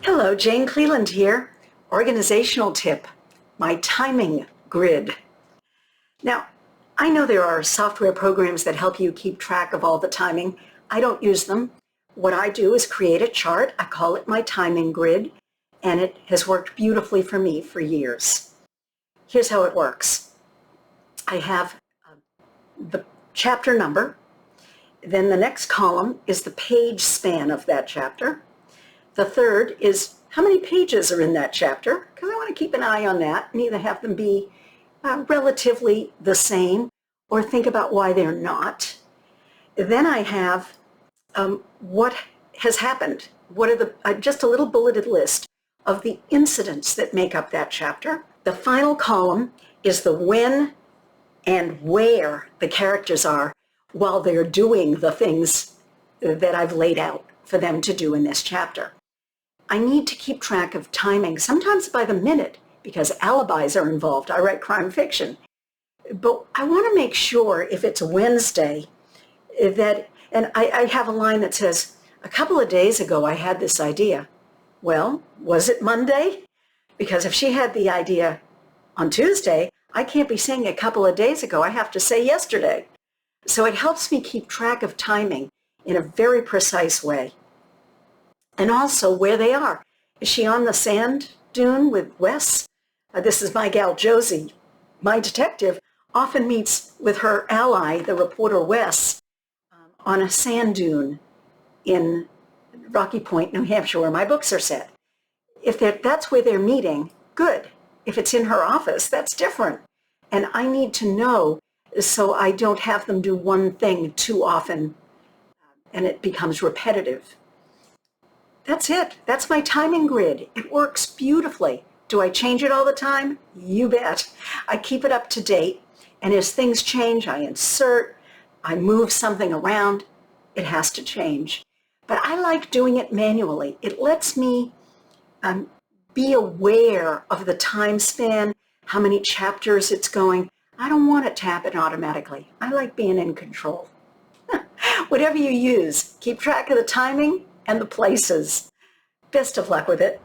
Hello, Jane Cleland here. Organizational tip, my timing grid. Now, I know there are software programs that help you keep track of all the timing. I don't use them. What I do is create a chart. I call it my timing grid, and it has worked beautifully for me for years. Here's how it works. I have the chapter number. Then the next column is the page span of that chapter. The third is how many pages are in that chapter, because I want to keep an eye on that and either have them be relatively the same or think about why they're not. Then I have what has happened. What are the just a little bulleted list of the incidents that make up that chapter. The final column is the when and where the characters are while they're doing the things that I've laid out for them to do in this chapter. I need to keep track of timing, sometimes by the minute, because alibis are involved. I write crime fiction. But I want to make sure if it's Wednesday that, and I have a line that says, a couple of days ago I had this idea. Well, was it Monday? Because if she had the idea on Tuesday, I can't be saying a couple of days ago. I have to say yesterday. So it helps me keep track of timing in a very precise way. And also where they are. Is she on the sand dune with Wes? This is my gal Josie. My detective often meets with her ally, the reporter Wes, on a sand dune in Rocky Point, New Hampshire, where my books are set. If that's where they're meeting, good. If it's in her office, that's different. And I need to know so I don't have them do one thing too often and it becomes repetitive. That's it. That's my timing grid. It works beautifully. Do I change it all the time? You bet. I keep it up to date, and as things change, I insert, I move something around. It has to change. But I like doing it manually. It lets me be aware of the time span, how many chapters it's going. I don't want it to happen automatically. I like being in control. Whatever you use, keep track of the timing and the places. Best of luck with it.